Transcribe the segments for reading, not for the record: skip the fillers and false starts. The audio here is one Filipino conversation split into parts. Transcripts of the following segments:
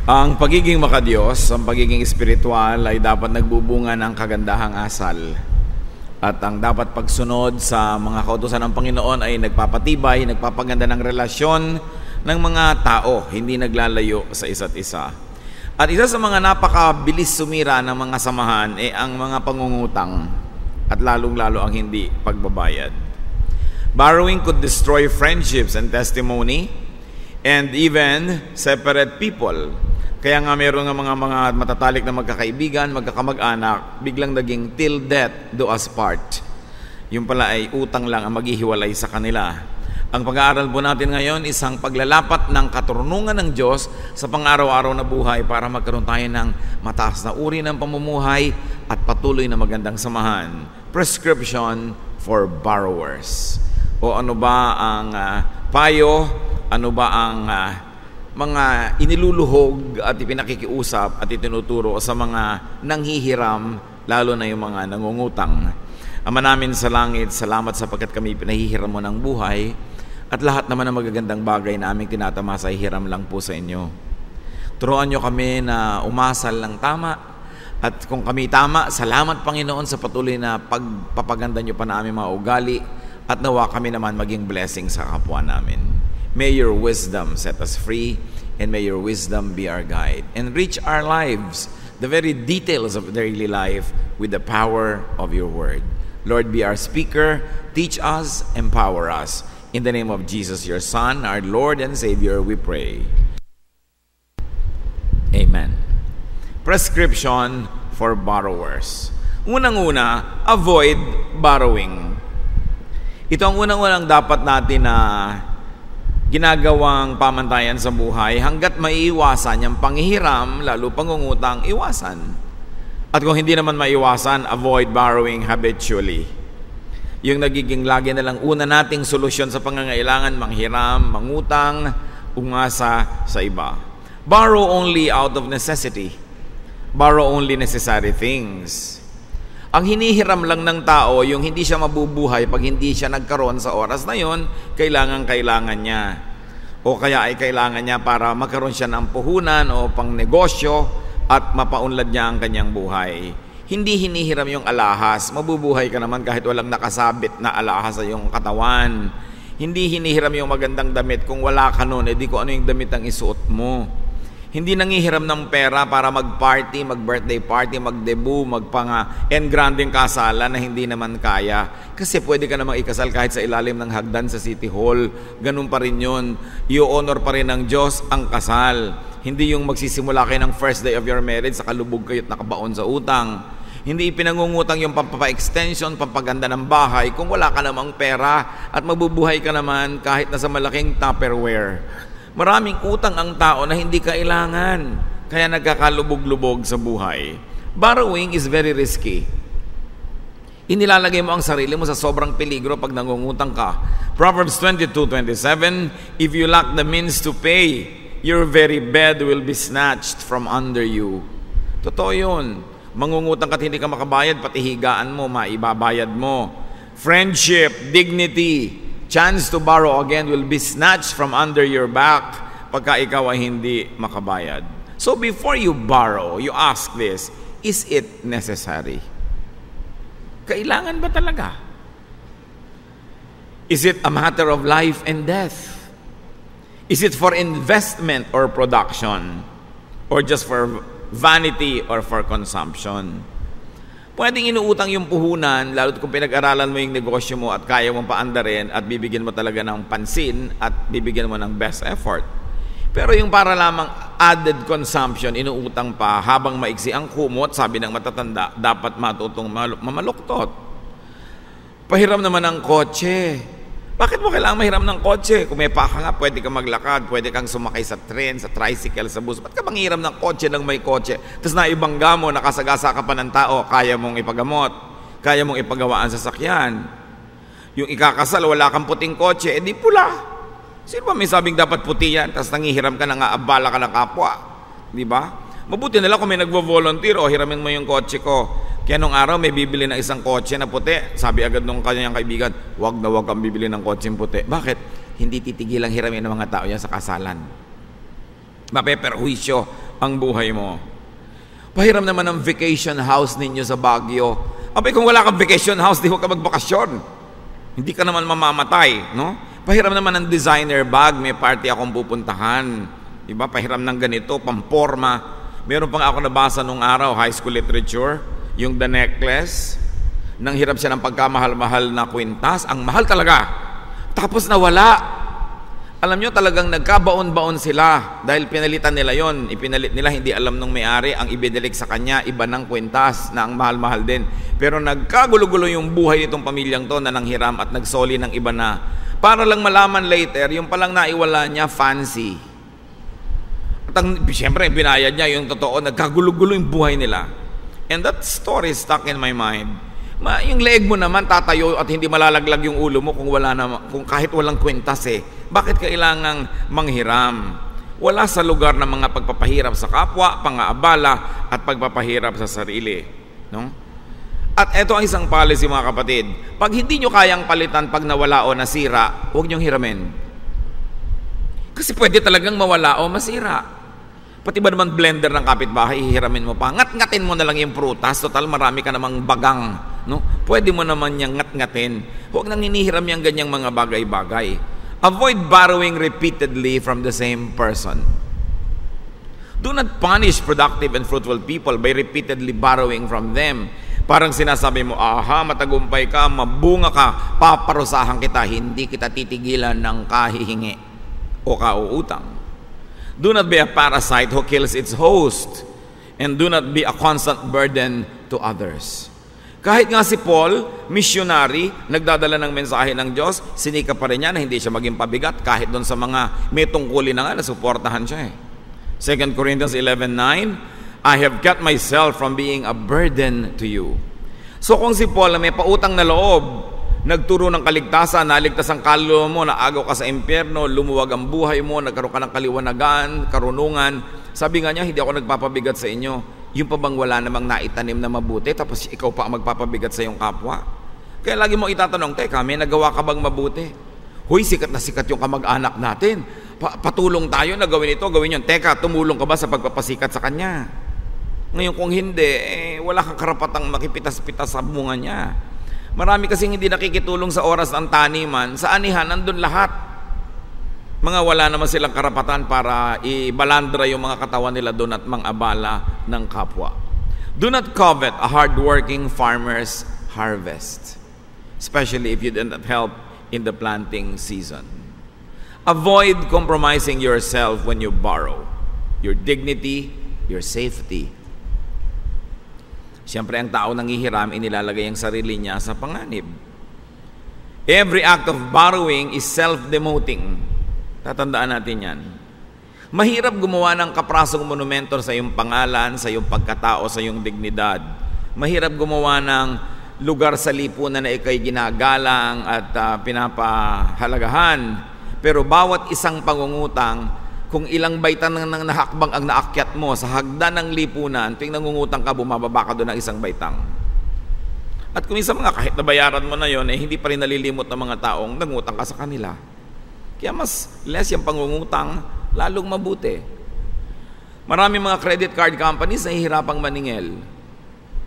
Ang pagiging makadiyos, ang pagiging espiritual ay dapat nagbubunga ng kagandahang asal. At ang dapat pagsunod sa mga kautusan ng Panginoon ay nagpapatibay, nagpapaganda ng relasyon ng mga tao, hindi naglalayo sa isa't isa. At isa sa mga napakabilis sumira ng mga samahan ay ang mga pangungutang at lalong-lalo ang hindi pagbabayad. Borrowing could destroy friendships and testimony and even separate people. Kaya nga meron nga mga matatalik na magkakaibigan, magkakamag-anak, biglang naging till death do us part. Yung pala ay utang lang ang maghihiwalay sa kanila. Ang pag-aaral po natin ngayon, isang paglalapat ng katurungan ng Diyos sa pang-araw-araw na buhay para magkaroon tayo ng mataas na uri ng pamumuhay at patuloy na magandang samahan. Prescription for borrowers. O ano ba ang payo? Ano ba ang mga iniluluhog at ipinakikiusap at itinuturo sa mga nanghihiram, lalo na yung mga nangungutang. Ama namin sa langit, salamat sapagkat kami pinahihiram mo ng buhay at lahat naman ng magagandang bagay na aming tinatamasa ay hiram lang po sa inyo. Turuan nyo kami na umasal ng tama at kung kami tama, salamat Panginoon sa patuloy na pagpapaganda nyo pa na aming mga ugali at nawa kami naman maging blessing sa kapwa namin. May your wisdom set us free, and may your wisdom be our guide. Enrich our lives, the very details of daily life, with the power of your word. Lord, be our speaker, teach us, empower us. In the name of Jesus, your Son, our Lord and Savior, we pray. Amen. Prescription for borrowers. Unang-una, avoid borrowing. Ito ang unang-unang dapat natin na ginagawang pamantayan sa buhay hanggat maiiwasan yung panghihiram, lalo pangungutang, iwasan. At kung hindi naman maiwasan, avoid borrowing habitually. Yung nagiging lagi na lang una nating solusyon sa pangangailangan, manghiram, mangutang, umasa sa iba. Borrow only out of necessity. Borrow only necessary things. Ang hinihiram lang ng tao, yung hindi siya mabubuhay pag hindi siya nagkaroon sa oras na yon, kailangan niya. O kaya ay kailangan niya para magkaroon siya ng puhunan o pang negosyo at mapaunlad niya ang kanyang buhay. Hindi hinihiram yung alahas. Mabubuhay ka naman kahit walang nakasabit na alahas sa iyong katawan. Hindi hinihiram yung magandang damit. Kung wala ka nun, edi kung ano yung damit ang isuot mo. Hindi nangihiram ng pera para mag-party, mag-birthday party, mag-debut, en-granding kasalan na hindi naman kaya. Kasi pwede ka namang ikasal kahit sa ilalim ng hagdan sa City Hall. Ganun pa rin yun. I-honor pa rin ng Diyos ang kasal. Hindi yung magsisimula kayo ng first day of your marriage, sa kalubog kayo at nakabaon sa utang. Hindi ipinangungutang yung pampapa-extension, pampaganda ng bahay kung wala ka namang pera at mabubuhay ka naman kahit nasa malaking Tupperware. Maraming utang ang tao na hindi kailangan, kaya nagkakalubog-lubog sa buhay. Borrowing is very risky. Inilalagay mo ang sarili mo sa sobrang peligro pag nangungutang ka. Proverbs 22:27, if you lack the means to pay, your very bed will be snatched from under you. Totoo yun. Mangungutang ka at hindi ka makabayad, pati higaan mo, maibabayad mo. Friendship, dignity, chance to borrow again will be snatched from under your back pagka ikaw ay hindi makabayad. So before you borrow, you ask this, is it necessary? Kailangan ba talaga? Is it a matter of life and death? Is it for investment or production? Or just for vanity or for consumption? Pwedeng inuutang yung puhunan, lalo't kung pinag-aralan mo yung negosyo mo at kaya mong paandarin at bibigyan mo talaga ng pansin at bibigyan mo ng best effort. Pero yung para lamang added consumption, inuutang pa habang maiksi ang kumot, sabi ng matatanda, dapat matutong mamaluktot. Pahiram naman ng kotse. Bakit mo kailangan mahiram ng kotse? Kung may paka nga, pwede kang maglakad, pwede kang sumakay sa tren, sa tricycle, sa bus. Ba't ka manghiram ng kotse lang may kotse? Tapos naibangga mo, nakasagasa ka pa ng tao, kaya mong ipagamot, kaya mong ipagawaan sa sakyan. Yung ikakasal, wala kang puting kotse, edi pula. Sino ba may sabing dapat puti yan? Tapos nangihiram ka, nangaabala ka ng kapwa. Di ba? Mabuti na lang kung may nagvo-volunteer, o hiramin mo yung kotse ko. Kaya nung araw may bibili ng isang kotse na puti. Sabi agad nung kanyang kaibigan, wag na wag kang bibili ng kotse puti. Bakit? Hindi titigilang hiramin ng mga tao yan sa kasalan. Mapeperhuisyo ang buhay mo. Pahiram naman ng vacation house ninyo sa Baguio. Abay, kung wala kang vacation house, di huwag ka magbakasyon. Hindi ka naman mamamatay, no? Pahiram naman ng designer bag, may party akong pupuntahan. Diba? Pahiram ng ganito, pamporma. Meron pang ako nabasa nung araw, high school literature, yung The Necklace. Nang hirap siya ng pagkamahal-mahal na kwintas. Ang mahal talaga. Tapos nawala. Alam nyo, talagang nagkabaon-baon sila dahil pinalitan nila yon. Ipinalit nila, hindi alam nung may-ari, ang ibinilik sa kanya, iba ng kwintas na ang mahal-mahal din. Pero nagkagulo-gulo yung buhay nitong pamilyang to na nanghiram at nagsoli ng iba na. Para lang malaman later, yung palang naiwala niya, fancy. At siyempre, binayad niya yung totoo, nagkagulo-gulo yung buhay nila. And that story stuck in my mind. Yung leeg mo naman tatayo at hindi malalaglag yung ulo mo kung kahit walang kwintas eh. Bakit kailangang manghiram? Wala sa lugar ng mga pagpapahirap sa kapwa, pangaabala at pagpapahirap sa sarili, no? At ito ang isang policy, mga kapatid. Pag hindi nyo kayang palitan pag nawala o nasira, huwag nyong hiramin. Kasi pwede talagang mawala o masira. Pati ba naman blender ng kapitbahay, hihiramin mo pa. Ngat-ngatin mo na lang yung prutas. Total, marami ka namang bagang. No? Pwede mo naman niyang ngat-ngatin. Huwag nang hinihiram yung ganyang mga bagay-bagay. Avoid borrowing repeatedly from the same person. Do not punish productive and fruitful people by repeatedly borrowing from them. Parang sinasabi mo, aha, matagumpay ka, mabunga ka, paparusahan kita, hindi kita titigilan ng kahihingi o kauutang. Do not be a parasite who kills its host, and do not be a constant burden to others. Kahit nga si Paul, missionary, nagdadala ng mensahe ng Diyos, sinika pa rin niya na hindi siya maging pabigat kahit doon sa mga may tungkulin na nga, nasuportahan siya eh. 2 Corinthians 11:9, I have kept myself from being a burden to you. So kung si Paul na may pautang na loob, nagturo ng kaligtasan, naligtas ang kaluluwa mo, naagaw ka sa impyerno, lumuwag ang buhay mo, nagkaroon ka ng kaliwanagan, karunungan. Sabi nga niya, hindi ako nagpapabigat sa inyo. Yung pa bang wala namang naitanim na mabuti, tapos ikaw pa ang magpapabigat sa iyong kapwa? Kaya lagi mo itatanong, teka, may nagawa ka bang mabuti? Huy, sikat na sikat yung kamag-anak natin. Patulong tayo na gawin ito, gawin yun. Teka, tumulong ka ba sa pagpapasikat sa kanya? Ngayon kung hindi, wala kang karapatang makipitas-pitas sa bunga niya. Marami kasing hindi nakikitulong sa oras ng taniman, sa anihan, nandun lahat. Mga wala naman silang karapatan para ibalandra yung mga katawan nila doon at mangabala ng kapwa. Do not covet a hardworking farmer's harvest, especially if you did not help in the planting season. Avoid compromising yourself when you borrow. Your dignity, your safety. Siyempre, ang tao nanghihiram, inilalagay ang sarili niya sa panganib. Every act of borrowing is self-demoting. Tatandaan natin yan. Mahirap gumawa ng kaprasong monumento sa iyong pangalan, sa iyong pagkatao, sa iyong dignidad. Mahirap gumawa ng lugar sa lipunan na ikay ginagalang at pinapahalagahan. Pero bawat isang pangungutang, kung ilang baitan ng nahakbang ang naakyat mo sa hagdan ng lipunan, tuwing nangungutang ka, bumababa ka doon ng isang baitang. At kung isang mga kahit nabayaran mo na yon, hindi pa rin nalilimot ng mga taong nangutang ka sa kanila. Kaya mas less yung pangungutang, lalong mabuti. Marami mga credit card companies na hihirapang maningil.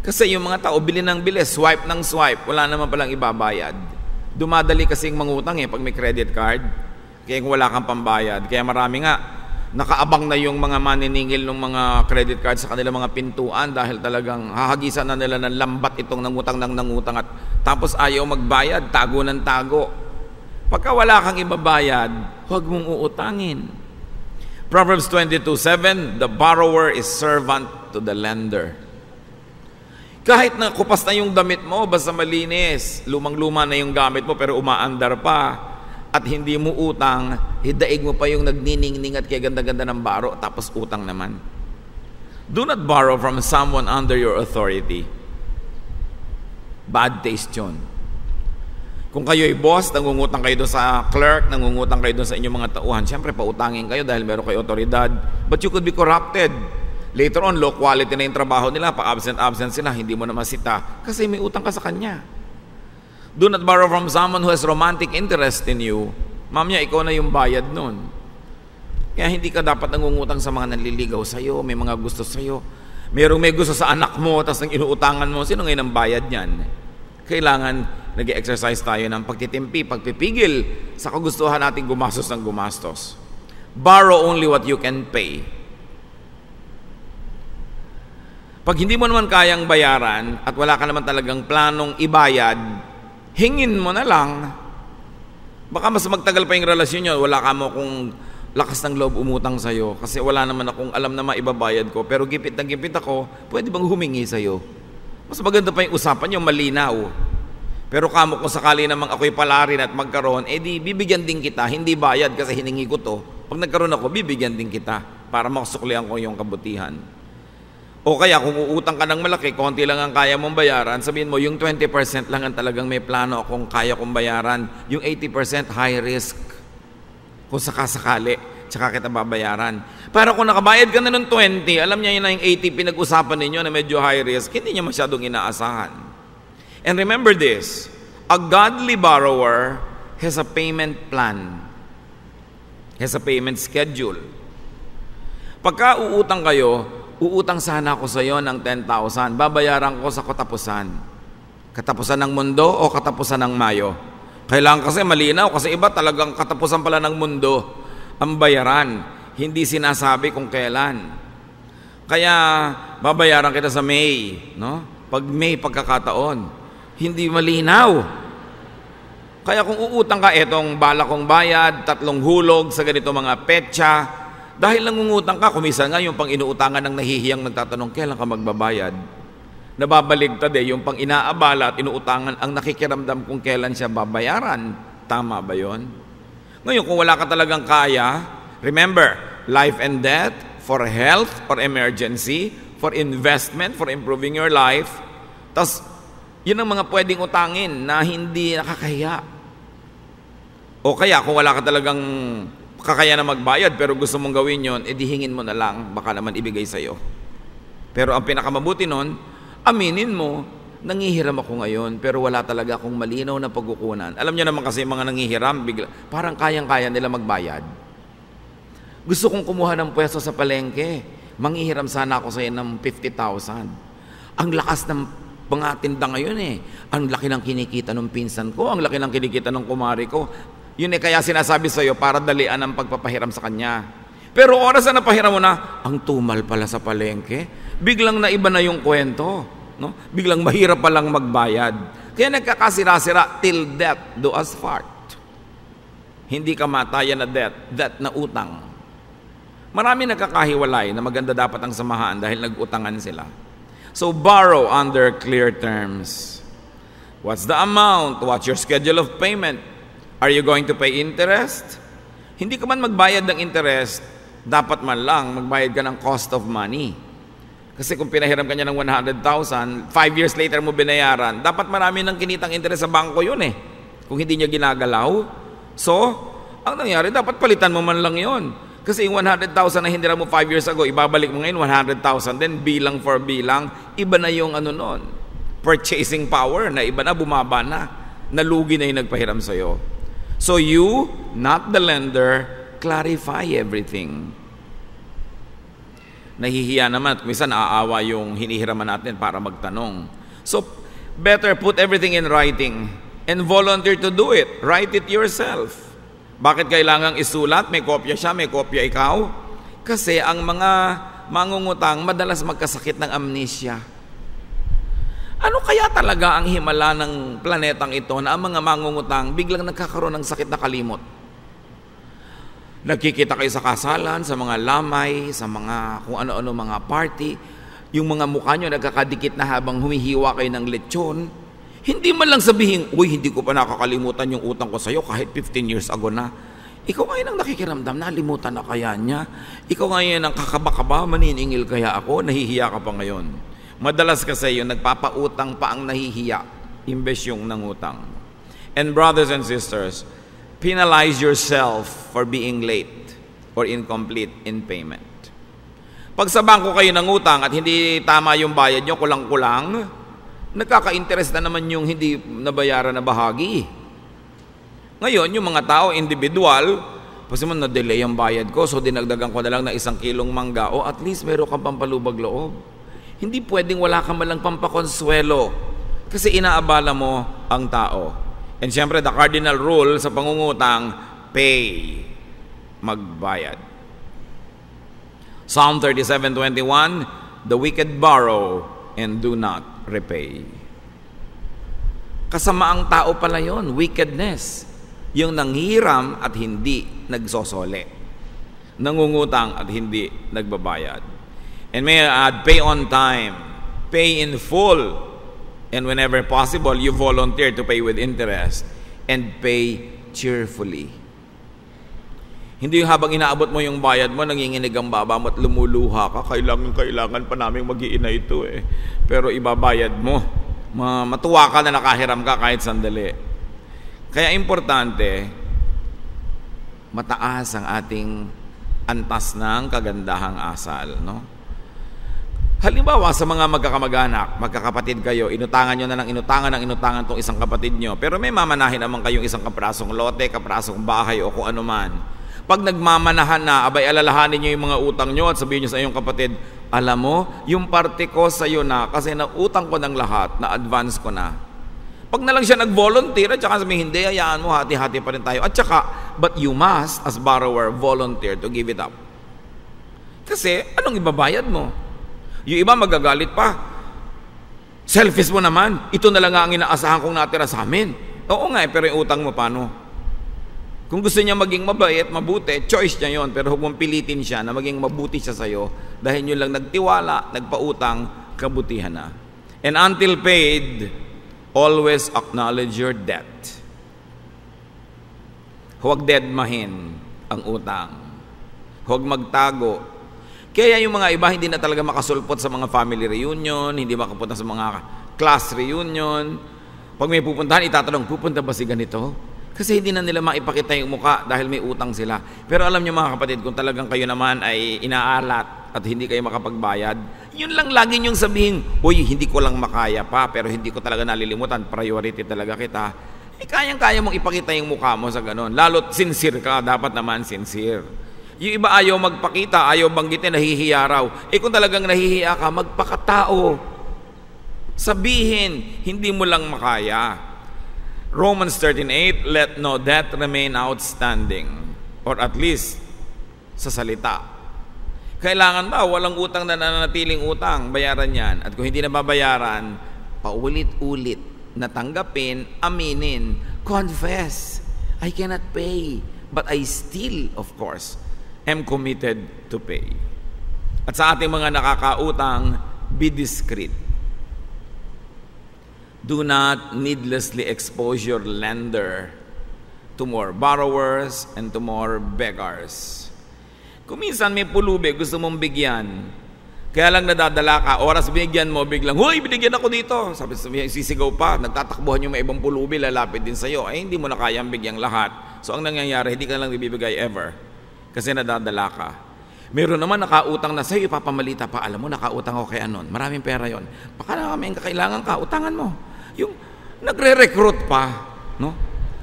Kasi yung mga tao, bili ng bili, swipe ng swipe, wala naman palang ibabayad. Dumadali kasing mangutang pag may credit card. Kaya kung wala kang pambayad. Kaya marami nga, nakaabang na yung mga maniningil ng mga credit card sa kanilang mga pintuan dahil talagang hahagisan na nila ng lambat itong nangutang at tapos ayaw magbayad, tago ng tago. Pagka wala kang ibabayad, huwag mong uutangin. Proverbs 22:7, the borrower is servant to the lender. Kahit na kupas na yung damit mo, basta malinis, lumang-luma na yung gamit mo pero umaandar pa, at hindi mo utang, hidaig mo pa yung nagniningning at kaya ganda-ganda ng baro, tapos utang naman. Do not borrow from someone under your authority. Bad taste yun. Kung kayo'y boss, nangungutang kayo doon sa clerk, nangungutang kayo doon sa inyong mga tauhan, siyempre pautangin kayo dahil meron kayo otoridad. But you could be corrupted. Later on, low quality na yung trabaho nila, pa-absent sila, hindi mo na masita kasi may utang ka sa kanya. Do not borrow from someone who has romantic interest in you. Mamaya, ikaw na yung bayad nun. Kaya hindi ka dapat nangungutang sa mga nanliligaw sa'yo, may mga gusto sa'yo. Merong may gusto sa anak mo, tapos nang inuutangan mo, sino ngayon ang bayad niyan? Kailangan nag-exercise tayo ng pagtitimpi, pagpipigil sa kagustuhan natin gumastos ng gumastos. Borrow only what you can pay. Pag hindi mo naman kayang bayaran at wala ka naman talagang planong ibayad, hingin mo na lang. Baka mas magtagal pa yung relasyon nyo, wala ka mo kung lakas ng loob umutang sa'yo kasi wala naman akong alam na maibabayad ko, pero gipit na gipit ako, pwede bang humingi sa'yo? Mas maganda pa yung usapan yung malinaw. Pero kamo kung sakali namang ako'y palarin at magkaroon, di bibigyan din kita, hindi bayad kasi hiningi ko to. Pag nagkaroon ako, bibigyan din kita para makasuklihan ko yung kabutihan. O kaya kung uutang ka ng malaki, konti lang ang kaya mong bayaran, sabihin mo yung 20% lang ang talagang may plano akong kaya kong bayaran. Yung 80% high risk. Kung sakasakali, tsaka kita babayaran. Para kung nakabayad ka na ng 20, alam niya yun na yung 80 pinag-usapan ninyo na medyo high risk, hindi niya masyadong inaasahan. And remember this, a godly borrower has a payment plan, has a payment schedule. Pagka uutang kayo, uutang sana ako sa iyo ng 10,000, babayaran ko sa katapusan. Katapusan ng mundo o katapusan ng Mayo? Kailangan kasi malinaw, kasi iba talagang katapusan pala ng mundo ang bayaran. Hindi sinasabi kung kailan. Kaya babayaran kita sa May, no? Pag May pagkakataon, hindi malinaw. Kaya kung uutang ka, etong bala kong bayad, 3 hulog sa ganito mga petsa, dahil nangungutang ka, kumisan nga yung pang inuutangan ng nahihiyang nagtatanong, kailan ka magbabayad? Nababaligtad yung pang inaabala at inuutangan ang nakikiramdam kung kailan siya babayaran. Tama ba yon? Ngayon, kung wala ka talagang kaya, remember, life and death, for health, for emergency, for investment, for improving your life. Tas, yun ang mga pwedeng utangin na hindi nakakahiya. O kaya, kung wala ka talagang kakaya na magbayad pero gusto mong gawin yon, edi hingin mo na lang, baka naman ibigay sa'yo. Pero ang pinakamabuti nun, aminin mo, nangihiram ako ngayon pero wala talaga akong malinaw na pagkukunan. Alam niyo naman kasi mga nangihiram, parang kayang-kaya nila magbayad. Gusto kong kumuha ng pwesto sa palengke, manghihiram sana ako sa'yo ng 50,000. Ang lakas ng pangatinda ngayon ang laki ng kinikita ng pinsan ko, ang laki ng kinikita ng kumari ko. Yun kaya sinasabi sa'yo para dalian ang pagpapahiram sa kanya. Pero oras na napahiram mo na, ang tumal pala sa palengke, biglang naiba na yung kwento. No? Biglang mahirap palang magbayad. Kaya nagkakasira-sira till death do us part. Hindi kamatayan na death na utang. Marami nagkakahiwalay na maganda dapat ang samahan dahil nag-utangan sila. So borrow under clear terms. What's the amount? What's your schedule of payment? Are you going to pay interest? Hindi ka man magbayad ng interest, dapat man lang magbayad ka ng cost of money. Kasi kung pinahiram ka niya ng 100,000, 5 years later mo binayaran, dapat marami ng kinitang interest sa bangko yun kung hindi niya ginagalaw. So, ang nangyari, dapat palitan mo man lang yun. Kasi yung 100,000 na hiniram mo 5 years ago, ibabalik mo ngayon 100,000, then bilang for bilang, iba na yung nun, purchasing power na iba na, bumaba na, nalugi na yung nagpahiram sa'yo. So you, not the lender, clarify everything. Nahihiya naman at minsan aawa yung hinihiraman natin para magtanong. So, better put everything in writing and volunteer to do it. Write it yourself. Bakit kailangang isulat? May kopya siya, may kopya ikaw? Kasi ang mga mangungutang madalas magkasakit ng amnesia. Ano kaya talaga ang himala ng planetang ito na ang mga mangungutang biglang nagkakaroon ng sakit na kalimot? Nagkikita kayo sa kasalan, sa mga lamay, sa mga kung ano-ano mga party, yung mga mukha nyo nagkakadikit na habang humihiwa kayo ng lechon. Hindi man lang sabihin, uy, hindi ko pa nakakalimutan yung utang ko sa'yo kahit 15 years ago na. Ikaw ngayon ang nakikiramdam, nalimutan na kaya niya. Ikaw ngayon ang kakaba-kaba, maniningil kaya ako, nahihiya ka pa ngayon. Madalas kasi yung nagpapautang pa ang nahihiya, imbes yung nangutang. And brothers and sisters, penalize yourself for being late or incomplete in payment. Pag sa bangko kayo nangutang at hindi tama yung bayad nyo, kulang-kulang, nagkaka-interest na naman yung hindi nabayaran na bahagi. Ngayon, yung mga tao, individual, Kasi mo na-delay ang bayad ko, so dinagdagan ko na lang ng 1 kilong mangga. O at least meron kang pampalubag loob. Hindi pwedeng wala kang malang pampakonsuelo. Kasi inaabala mo ang tao. And siyempre, the cardinal rule sa pangungutang, pay. Magbayad. Psalm 37:21, the wicked borrow and do not repay. Kasamaang tao pala yon, wickedness. Yung nanghiram at hindi nagsosole. Nangungutang at hindi nagbabayad. And may I add, pay on time. Pay in full. And whenever possible, you volunteer to pay with interest. And pay cheerfully. Hindi yung habang inaabot mo yung bayad mo, nanginginig ang baba mo at lumuluha ka. Kailangan pa namin mag-iina ito eh. Pero ibabayad mo. Matuwa ka na nakahiram ka kahit sandali. Kaya importante, mataas ang ating antas ng kagandahang asal, no? Halimbawa, sa mga magkakamag-anak, magkakapatid kayo, inutangan nyo na ng inutangan tong isang kapatid nyo, pero may mamanahin naman kayong isang kaprasong lote, kaprasong bahay o kung ano man. Pag nagmamanahan na, abay alalahanin nyo yung mga utang nyo at sabihin nyo sa iyong kapatid, alam mo, yung parte ko sa iyo na kasi nautang ko ng lahat, na-advance ko na. Pag na lang siya nag-volunteer, at saka sabihin, hindi, hayaan mo, hati-hati pa rin tayo. At saka, but you must, as borrower, volunteer to give it up. Kasi, anong ibabayad mo? Yung iba magagalit pa. Selfish mo naman. Ito na lang ang inaasahan kong natira sa amin. Oo nga, pero yung utang mo, paano? Kung gusto niya maging mabait, mabuti, choice niya yon. Pero huwag mong pilitin siya na maging mabuti siya sa'yo dahil yun lang nagtiwala, nagpautang, kabutihan na. And until paid, always acknowledge your debt. Huwag deadmahin ang utang. Huwag magtago. Kaya yung mga iba hindi na talaga makasulpot sa mga family reunion, hindi makapunta sa mga class reunion. Pag may pupuntahan, itatanong, pupunta ba si ganito? Kasi hindi na nila maipakita yung muka dahil may utang sila. Pero alam niyo mga kapatid, kung talagang kayo naman ay inaalat at hindi kayo makapagbayad, yun lang lagi niyong sabihin, uy, hindi ko lang makaya pa, pero hindi ko talaga nalilimutan, priority talaga kita. Kayang-kaya mong ipakita yung mukha mo sa ganon. Lalo't sincere ka, dapat naman sincere. Yung iba ayaw magpakita, ayaw banggitin, nahihiya raw. Kung talagang nahihiya ka, magpakatao. Sabihin, hindi mo lang makaya. Romans 13:8, let no debt remain outstanding, or at least sa salita. Kailangan daw walang utang na nananatiling utang, bayaran yan. At kung hindi na babayaran, paulit-ulit na tanggapin, aminin, confess, I cannot pay, but I still, of course, am committed to pay. At sa ating mga nakakautang, be discreet. Do not needlessly expose your lender to more borrowers and to more beggars. Kung minsan may pulubi, gusto mong bigyan, kaya lang nadadala ka, oras bigyan mo, biglang, huy, binigyan ako dito. Sabi, sisigaw pa, nagtatakbuhan yung may ibang pulubi, lalapit din sa'yo. Ay, hindi mo na kayang bigyang lahat. So, ang nangyayari, hindi ka lang ibibigay ever. Kasi nadadala ka. Meron naman nakautang na sa'yo, ipapamalita pa, alam mo, nakautang ako kay anon. Maraming pera yon. Baka na kami ang kakailangan ka, utangan mo. Yung nagre-recruit pa, no?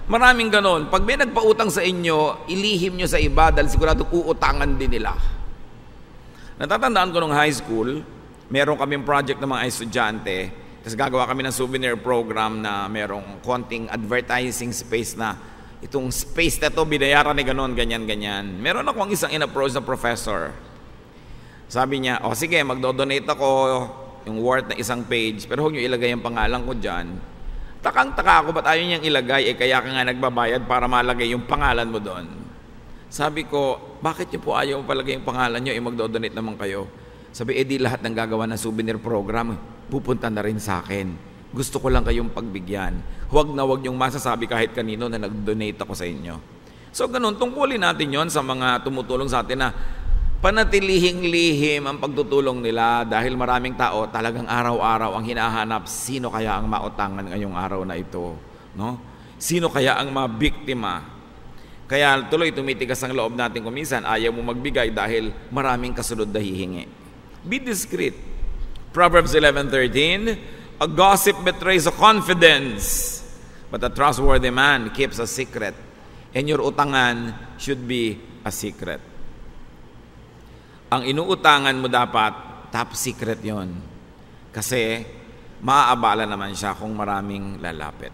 Maraming ganon. Pag may nagpautang sa inyo, ilihim nyo sa iba dahil sigurado uutangan din nila. Natatandaan ko nung high school, meron kaming project ng mga estudyante, tapos gagawa kami ng souvenir program na merong konting advertising space na itong space na to, binayaran ni ganon, ganyan. Meron akong isang in-approach na professor. Sabi niya, sige, magdo-donate ako yung worth na isang page, pero huwag nyo ilagay ang pangalan ko dyan. Takang-taka ako, ba't ayaw niyang ilagay? Kaya ka nga nagbabayad para malagay yung pangalan mo doon. Sabi ko, bakit niyo po ayaw palagay yung pangalan niyo? Magdo-donate naman kayo. Sabi, di lahat ng gagawa ng souvenir program, pupunta na rin sa akin. Gusto ko lang kayong pagbigyan. Huwag na huwag niyong masasabi kahit kanino na nag-donate ako sa inyo. So ganun, tungkulin natin yon sa mga tumutulong sa atin na panatilihing lihim ang pagtutulong nila dahil maraming tao talagang araw-araw ang hinahanap sino kaya ang mautangan ngayong araw na ito, no? Sino kaya ang mabiktima? Kaya tuloy tumitigas ang loob natin kung minsan ayaw mo magbigay dahil maraming kasunod na hihingi. Be discreet. Proverbs 11:13, a gossip betrays a confidence, but a trustworthy man keeps a secret. And your utangan should be a secret. Ang inuutangan mo dapat, top secret yon. Kasi maaabala naman siya kung maraming lalapit.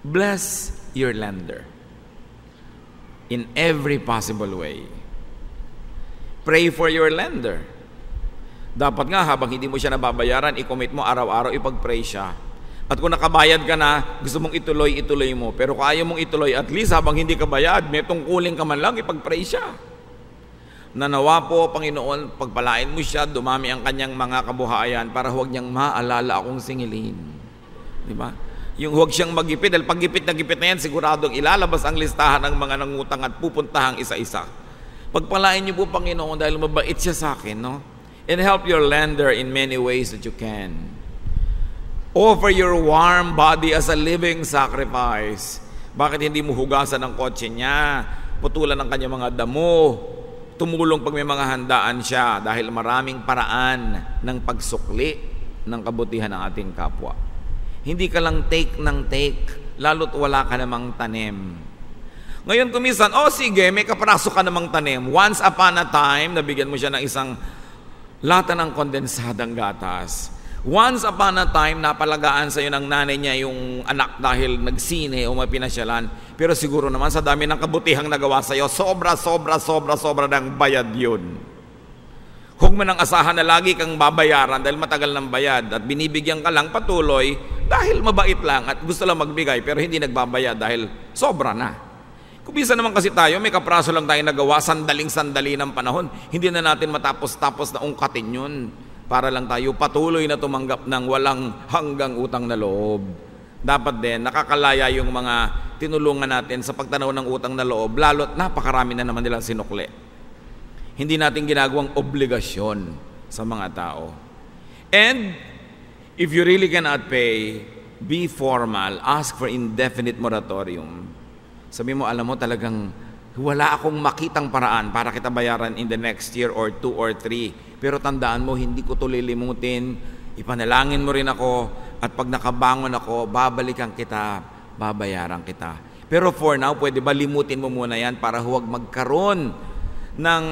Bless your lender in every possible way. Pray for your lender. Dapat nga habang hindi mo siya nababayaran, i-commit mo araw-araw, ipag-pray siya. At kung nakabayad ka na, gusto mong ituloy mo. Pero kung ayaw mong ituloy, at least habang hindi ka bayad, may tungkulin ka man lang, ipag-pray siya. Nanawa po, Panginoon, pagpalain mo siya, dumami ang kanyang mga kabuhayan para huwag niyang maalala akong singilin. Di ba? Yung huwag siyang magipit, dahil pag gipit na yan, siguradong ilalabas ang listahan ng mga nangutang at pupuntahang isa-isa. Pagpalain niyo po, Panginoon, dahil mabait siya sa akin, no? And help your lender in many ways that you can. Offer your warm body as a living sacrifice. Bakit hindi mo hugasan ang kotse niya? Putulan ang kanyang mga damo. Tumulong pag may mga handaan siya dahil maraming paraan ng pagsukli ng kabutihan ng ating kapwa. Hindi ka lang take ng take, lalo't wala ka namang tanim. Ngayon kumisan, sige, may kapraso ka namang tanim. Once upon a time, nabigyan mo siya ng isang lata ng kondensadang gatas. Once upon a time, napalagaan sa iyo ng nanay niya yung anak dahil nagsine o may pinasyalan. Pero siguro naman sa dami ng kabutihang nagawa sa iyo, sobra ng bayad yun. Huwag mo nang asahan na lagi kang babayaran dahil matagal ng bayad at binibigyan ka lang patuloy dahil mabait lang at gusto lang magbigay pero hindi nagbabayad dahil sobra na. Kung bisa naman kasi tayo, may kapraso lang tayo nagawa, sandaling-sandali ng panahon. Hindi na natin matapos-tapos na ungkatin yun. Para lang tayo patuloy na tumanggap ng walang hanggang utang na loob. Dapat din, nakakalaya yung mga tinulungan natin sa pagtanaw ng utang na loob, lalo't napakarami na naman nilang sinukli. Hindi natin ginagawang obligasyon sa mga tao. And, if you really cannot pay, be formal, ask for indefinite moratorium. Sabi mo, alam mo talagang wala akong makitang paraan para kita bayaran in the next year or 2 or 3. Pero tandaan mo, hindi ko ito lilimutin. Ipanalangin mo rin ako at pag nakabangon ako, babalikan kita, babayaran kita. Pero for now, pwede ba limutin mo muna yan para huwag magkaroon ng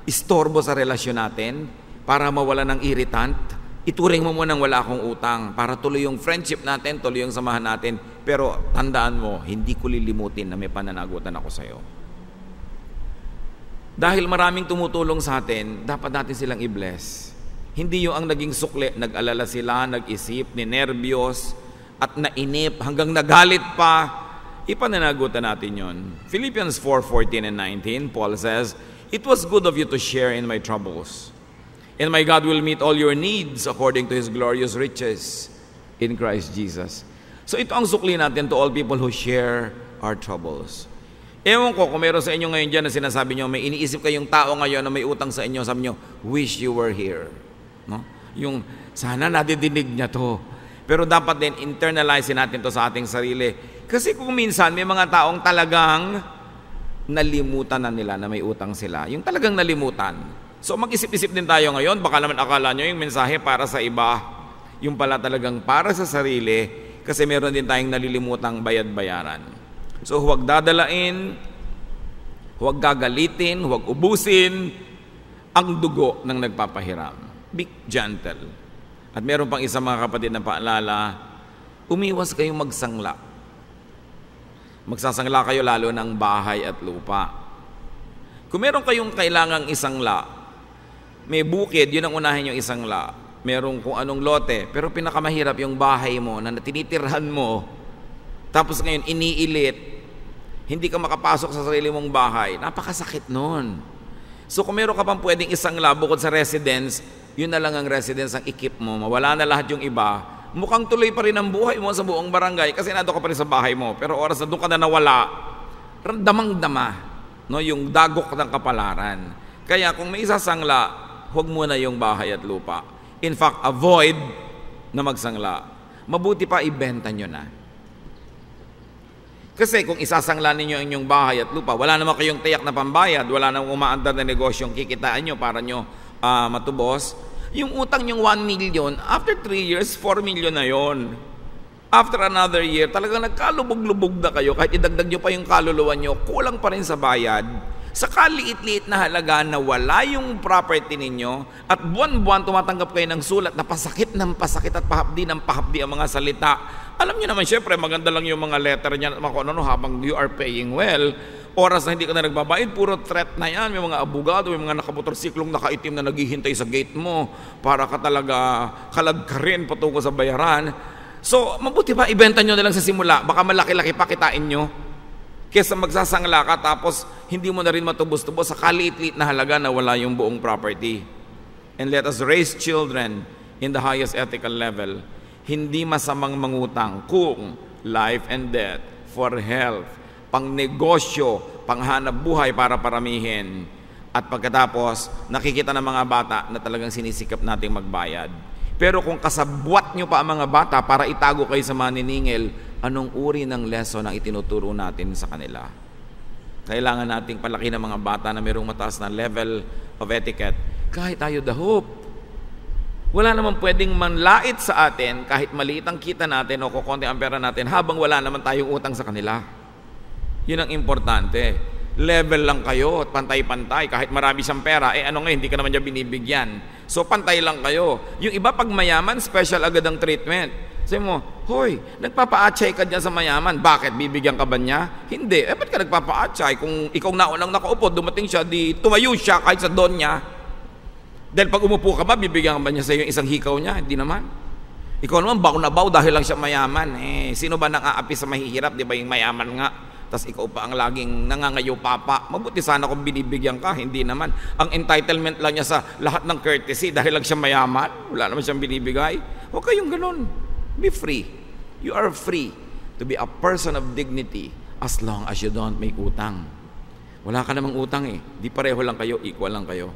istorbo sa relasyon natin, para mawala ng irritant? Ituring mo muna wala akong utang para tuloy yung friendship natin, tuloy yung samahan natin. Pero tandaan mo, hindi ko lilimutin na may pananagutan ako sa'yo. Dahil maraming tumutulong sa atin, dapat natin silang i-bless. Hindi yung ang naging sukli, nag-alala sila, nag-isip, ninervyos, at nainip, hanggang nagalit pa, ipananagutan natin yon. Philippians 4:14 and 19, Paul says, "It was good of you to share in my troubles. And my God will meet all your needs according to His glorious riches in Christ Jesus." So ito ang sukli natin to all people who share our troubles. Ewan ko kung meron sa inyo ngayon dyan na sinasabi nyo, may iniisip kayong tao ngayon na may utang sa inyo, sabi nyo, wish you were here. No? Yung, sana nadidinig niya to. Pero dapat din, internalize natin to sa ating sarili. Kasi kung minsan, may mga taong talagang nalimutan na nila na may utang sila. Yung talagang nalimutan. So mag-isip-isip din tayo ngayon, baka naman akala nyo yung mensahe para sa iba, yung pala talagang para sa sarili, kasi meron din tayong nalilimutang bayad-bayaran. So huwag dadalain, huwag gagalitin, huwag ubusin ang dugo ng nagpapahiram. Be gentle. At meron pang isang mga kapatid na paalala, umiwas kayong magsangla. Magsasangla kayo lalo ng bahay at lupa. Kung meron kayong kailangang isangla, may bukid, yun ang unahin yung isangla. Merong kung anong lote, pero pinakamahirap yung bahay mo na tinitirhan mo, tapos ngayon iniilit, hindi ka makapasok sa sarili mong bahay, napakasakit nun. So kung meron ka pang pwedeng isangla bukod sa residence, yun na lang ang residence ang ikip mo, mawala na lahat yung iba, mukhang tuloy pa rin ang buhay mo sa buong barangay kasi nado ka pa rin sa bahay mo, pero oras na doon ka na nawala, damang-dama, no, yung dagok ng kapalaran. Kaya kung may isasangla, huwag muna yung bahay at lupa. In fact, avoid na magsangla. Mabuti pa ibenta nyo na. Kasi kung isasangla ninyo ang inyong bahay at lupa, wala naman kayong tiyak na pambayad, wala namang umaandar na negosyong kikitaan nyo para nyo matubos. Yung utang nyong 1 million, after 3 years, 4 million na yon. after another year, talagang nagkalubog-lubog na kayo, kahit idagdag nyo pa yung kaluluwa nyo, kulang pa rin sa bayad. Sa kaliit-liit na halaga na wala yung property ninyo, at buwan-buwan tumatanggap kayo ng sulat na pasakit ng pasakit at pahapdi ng pahapdi ang mga salita. Alam niyo naman, syempre, maganda lang yung mga letter niya at mga ano, habang you are paying well. Oras na hindi ka na nagbabayad, puro threat na yan. May mga abogado, may mga nakamotorsiklong nakaitim na naghihintay sa gate mo para ka talaga kalagkarin patungo sa bayaran. So, mabuti ba ibenta nyo na lang sa simula? Baka malaki-laki pa kitain nyo. Kesa magsasangla ka tapos hindi mo na rin matubos-tubos sa kaliit-liit na halaga na wala yung buong property. And let us raise children in the highest ethical level. Hindi masamang mangutang kung life and death, for health, pang negosyo, panghanap buhay para paramihin. At pagkatapos, nakikita ng mga bata na talagang sinisikap nating magbayad. Pero kung kasabwat nyo pa ang mga bata para itago kayo sa maniningil, anong uri ng lesson ang itinuturo natin sa kanila? Kailangan nating palaki ng mga bata na mayroong mataas na level of etiquette. Kahit tayo dahop. Wala naman pwedeng manlait sa atin kahit maliit ang kita natin o kukonti ang pera natin habang wala naman tayong utang sa kanila. Yun ang importante. Level lang kayo at pantay-pantay. Kahit marami siyang pera, hindi ka naman niya binibigyan. So, pantay lang kayo. Yung iba pag mayaman, special agad ang treatment. Sabi mo, hoy, nagpapa-atchay ka dyan sa mayaman. Bakit? Bibigyan ka ba niya? Hindi. Ba't ka nagpapa-atchay? Kung ikaw naunang nakaupo, dumating siya, di tumayo siya kahit sa don niya. Dahil pag umupo ka ba, bibigyan ka ba niya sa iyo isang hikaw niya? Hindi naman. Ikaw naman, baw na baw dahil lang siya mayaman. Sino ba nang aapi sa mahihirap? Di ba yung mayaman nga? Tas ikaw pa ang laging nangangayo papa. Mabuti sana kung binibigyan ka. Hindi naman. Ang entitlement lang niya sa lahat ng courtesy dahil lang siya mayaman. Wala naman siyang binibigay. Huwag kayong ganun. Be free. You are free to be a person of dignity as long as you don't make utang. Wala ka namang utang Di pareho lang kayo, equal lang kayo.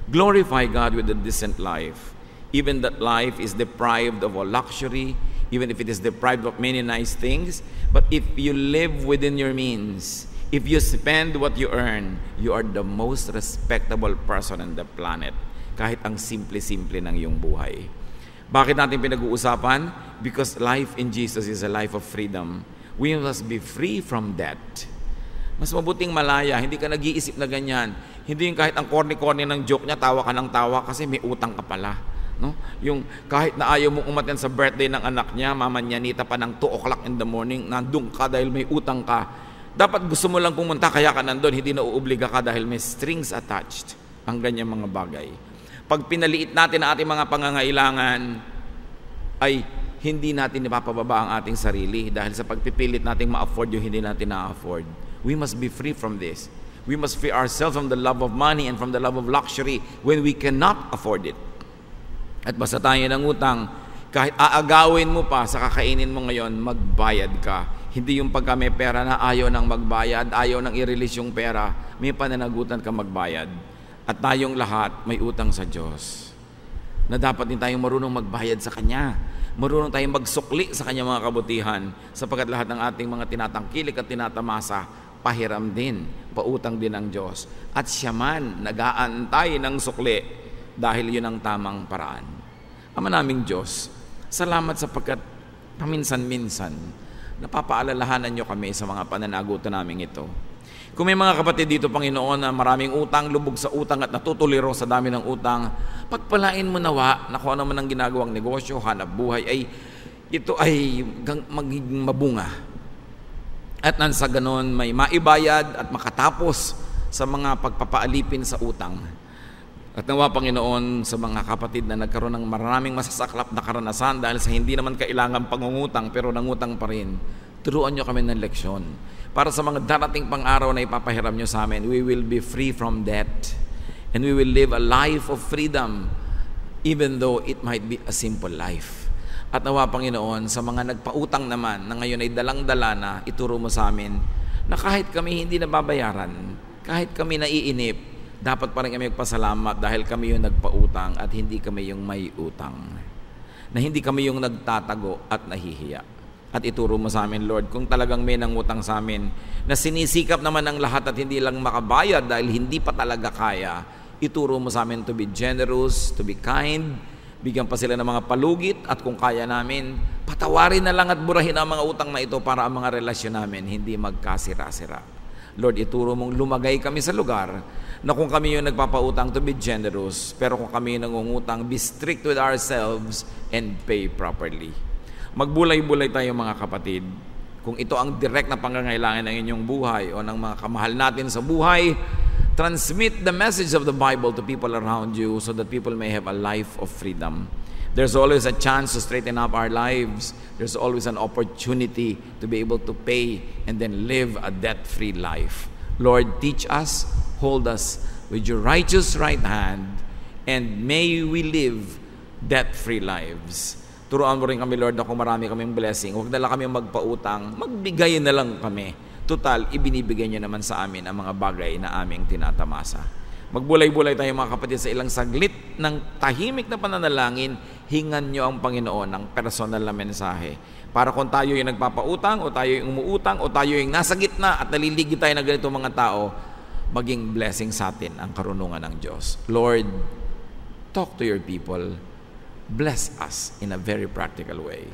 Glorify God with a decent life. Even that life is deprived of all luxury, even if it is deprived of many nice things. But if you live within your means, if you spend what you earn, you are the most respectable person on the planet. Kahit ang simple-simple ng iyong buhay. Bakit natin pinag-uusapan? Because life in Jesus is a life of freedom. We must be free from debt. Mas mabuting malaya, hindi ka nag-iisip na ganyan. Hindi yung kahit ang corny-corny ng joke niya, tawa ka ng tawa kasi may utang ka pala. No? Yung kahit na ayaw mong umattend sa birthday ng anak niya, mama niya nita pa ng 2 o'clock in the morning, nandun ka dahil may utang ka. Dapat gusto mo lang pumunta, kaya ka nandun, hindi na uubliga ka dahil may strings attached ang ganyang mga bagay. Pag pinaliit natin ang ating mga pangangailangan, ay hindi natin ipapababa ang ating sarili dahil sa pagpipilit nating ma-afford yung hindi natin na-afford. We must be free from this. We must free ourselves from the love of money and from the love of luxury when we cannot afford it. At basta tayo ng utang, kahit aagawin mo pa sa kakainin mo ngayon, magbayad ka. Hindi yung pagka may pera na ayaw nang magbayad, ayaw nang i-release yung pera, may pananagutan ka magbayad. At tayong lahat may utang sa Diyos. Na dapat din tayong marunong magbayad sa Kanya. Marunong tayong magsukli sa Kanya mga kabutihan, sapagkat lahat ng ating mga tinatangkilik at tinatamasa, pahiram din, pautang din ng Diyos. At siya man nag-aantay ng sukli dahil yun ang tamang paraan. Ama naming Diyos, salamat sapagkat paminsan-minsan napapaalalahanan niyo kami sa mga pananagutan namin ito. Kung may mga kapatid dito, Panginoon, na maraming utang, lubog sa utang at natutuliro sa dami ng utang, pagpalain mo nawa na kung ano man ang ginagawang negosyo, hanap buhay, ay ito ay magiging mabunga. At nang sa ganon, may maibayad at makatapos sa mga pagpapaalipin sa utang. At nawa, Panginoon, sa mga kapatid na nagkaroon ng maraming masasaklap na karanasan dahil sa hindi naman kailangan pangungutang pero nangutang pa rin, turuan nyo kami ng leksyon. Para sa mga darating pang araw na ipapahiram nyo sa amin, we will be free from debt and we will live a life of freedom even though it might be a simple life. At nawa, Panginoon, sa mga nagpautang naman na ngayon ay dalang-dala na, ituro mo sa amin na kahit kami hindi nababayaran, kahit kami naiinip, dapat pa rin kami magpasalamat dahil kami yung nagpautang at hindi kami yung may utang. Na hindi kami yung nagtatago at nahihiya. At ituro mo sa amin, Lord, kung talagang may nangutang sa amin na sinisikap naman ng lahat at hindi lang makabayad dahil hindi pa talaga kaya, ituro mo sa amin to be generous, to be kind, bigyan pa sila ng mga palugit at kung kaya namin, Patawarin na lang at burahin ang mga utang na ito para ang mga relasyon namin hindi magkasira-sira. Lord, ituro mong lumagay kami sa lugar na kung kami yung nagpapautang to be generous, pero kung kami yung nangungutang, be strict with ourselves and pay properly. Magbulay-bulay tayo mga kapatid. Kung ito ang direct na pangangailangan ng inyong buhay o ng mga kamahal natin sa buhay, transmit the message of the Bible to people around you so that people may have a life of freedom. There's always a chance to straighten up our lives. There's always an opportunity to be able to pay and then live a debt-free life. Lord, teach us, hold us with your righteous right hand, and may we live debt-free lives. Turuan mo rin kami, Lord, na kung marami kaming blessing, huwag na lang kami magpautang, magbigay na lang kami. Total, ibinibigay nyo naman sa amin ang mga bagay na aming tinatamasa. Magbulay-bulay tayo mga kapatid sa ilang saglit ng tahimik na pananalangin, hingan nyo ang Panginoon ng personal na mensahe. Para kung tayo yung nagpapautang o tayo yung umuutang o tayo yung nasa gitna at naliligid tayo ng ganito mga tao, maging blessing sa atin ang karunungan ng Diyos. Lord, talk to your people. Bless us in a very practical way.